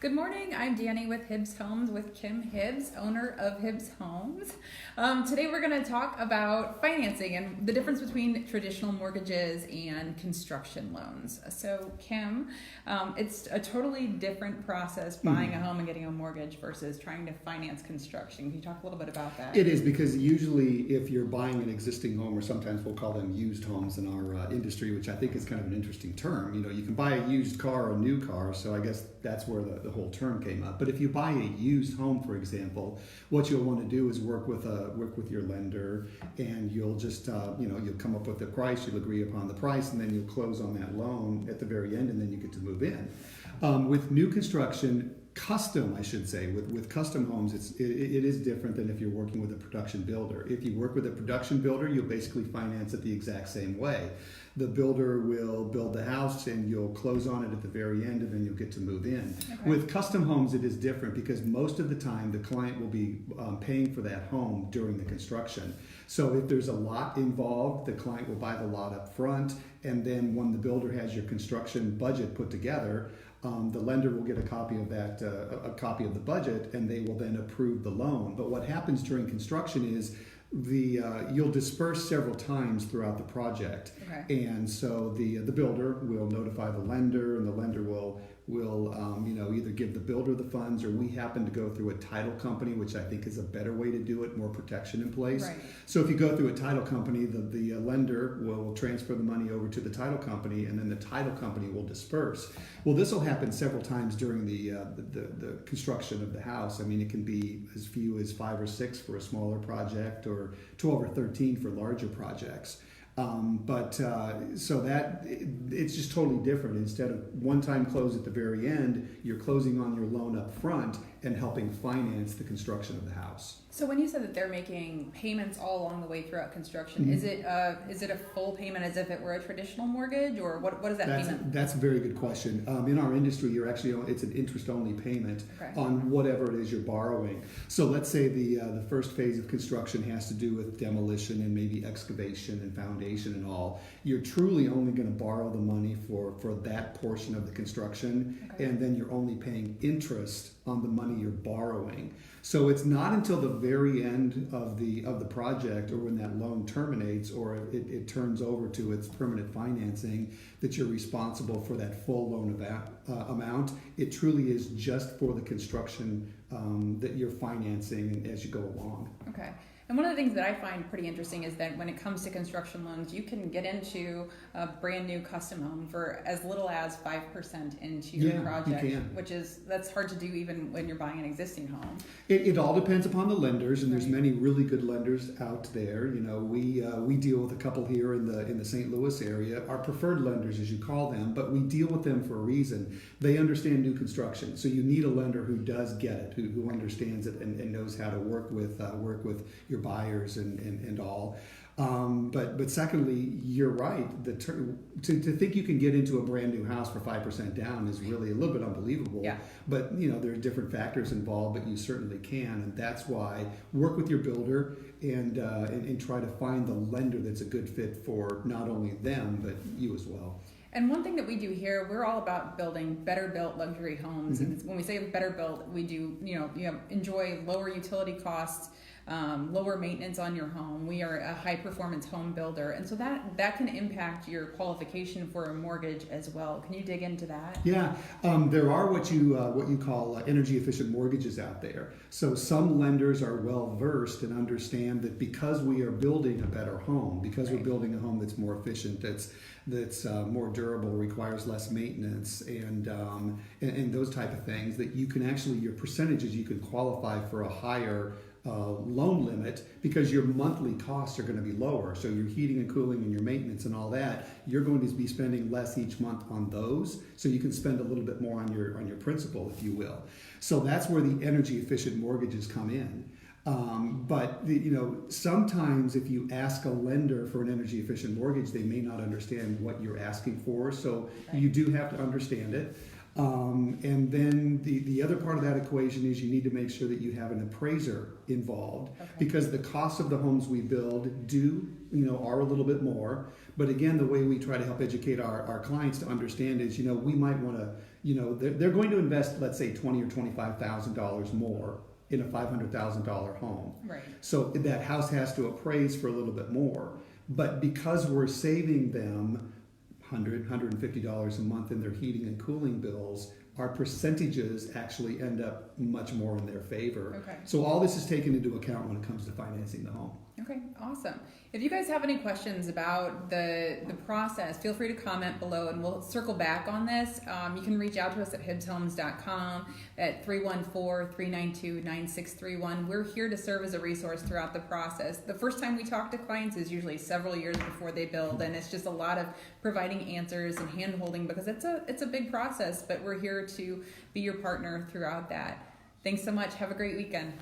Good morning. I'm Danni with Hibbs Homes with Kim Hibbs, owner of Hibbs Homes. Today we're going to talk about financing and the difference between traditional mortgages and construction loans. So Kim, it's a totally different process buying a home and getting a mortgage versus trying to finance construction. Can you talk a little bit about that? It is, because usually if you're buying an existing home, or sometimes we'll call them used homes in our industry, which I think is kind of an interesting term. You know, you can buy a used car or a new car, so I guess that's where the whole term came up. But if you buy a used home, for example, what you'll want to do is work with your lender, and you'll just you'll come up with the price, you'll agree upon the price, and then you'll close on that loan at the very end, and then you get to move in. With new construction, custom, I should say, with custom homes, it is different than if you're working with a production builder. If you work with a production builder, you'll basically finance it the exact same way. The builder will build the house and you'll close on it at the very end, and then you'll get to move in. Okay. With custom homes, it is different because most of the time the client will be paying for that home during the construction. So if there's a lot involved, the client will buy the lot up front, and then when the builder has your construction budget put together, the lender will get a copy of that, a copy of the budget, and they will then approve the loan. But what happens during construction is you'll disperse several times throughout the project. Okay. And so the builder will notify the lender, and the lender will either give the builder the funds, or we happen to go through a title company, which I think is a better way to do it, more protection in place. Right. So if you go through a title company, the lender will transfer the money over to the title company, and then the title company will disperse. Well, this will happen several times during the construction of the house. I mean, it can be as few as 5 or 6 for a smaller project, or 12 or 13 for larger projects. So that it's just totally different. Instead of one-time close at the very end, you're closing on your loan up front and helping finance the construction of the house. So when you said that they're making payments all along the way throughout construction, is it a full payment as if it were a traditional mortgage, or what is that payment? That's a very good question. In our industry, it's an interest-only payment on whatever it is you're borrowing. So let's say the first phase of construction has to do with demolition and maybe excavation and foundation and all. You're truly only going to borrow the money for that portion of the construction, and then you're only paying interest on the money you're borrowing. So it's not until the very end of the project, or when that loan terminates, or it turns over to its permanent financing, that you're responsible for that full loan amount. It truly is just for the construction that you're financing as you go along. Okay. And one of the things that I find pretty interesting is that when it comes to construction loans, you can get into a brand new custom home for as little as 5% into your project, that's hard to do even when you're buying an existing home. It all depends upon the lenders, and there's many really good lenders out there. You know, we deal with a couple here in the St. Louis area, our preferred lenders, as you call them, but we deal with them for a reason. They understand new construction, so you need a lender who does get it, who understands it and knows how to work with your buyers and all. But secondly, you're right. To think you can get into a brand new house for 5% down is really a little bit unbelievable. Yeah. But there are different factors involved, but you certainly can, and that's why work with your builder and try to find the lender that's a good fit for not only them but you as well. And one thing that we do here, we're all about building better built luxury homes. Mm-hmm. And when we say better built, we do, enjoy lower utility costs, lower maintenance on your home. We are a high performance home builder. And so that can impact your qualification for a mortgage as well. Can you dig into that? Yeah, there are what you call energy efficient mortgages out there. So some lenders are well versed and understand that because we are building a better home, because we're building a home that's more efficient, that's more durable, requires less maintenance, and those type of things, that you can actually, your percentages, you can qualify for a higher loan limit because your monthly costs are going to be lower. So your heating and cooling and your maintenance and all that, you're going to be spending less each month on those. So you can spend a little bit more on your principal, if you will. So that's where the energy efficient mortgages come in. But sometimes if you ask a lender for an energy efficient mortgage, they may not understand what you're asking for. So you do have to understand it. And then the other part of that equation is you need to make sure that you have an appraiser involved, because the costs of the homes we build are a little bit more. But again, the way we try to help educate our clients to understand is, we might want to they're going to invest, let's say, $20,000 or $25,000 more in a $500,000 home. Right. So that house has to appraise for a little bit more. But because we're saving them $150 a month in their heating and cooling bills, our percentages actually end up much more in their favor. Okay. So all this is taken into account when it comes to financing the home. Okay, awesome. If you guys have any questions about the process, feel free to comment below and we'll circle back on this. You can reach out to us at hibbshomes.com at 314-392-9631. We're here to serve as a resource throughout the process. The first time we talk to clients is usually several years before they build, and it's just a lot of providing answers and hand-holding because it's a big process, but we're here to be your partner throughout that. Thanks so much. Have a great weekend.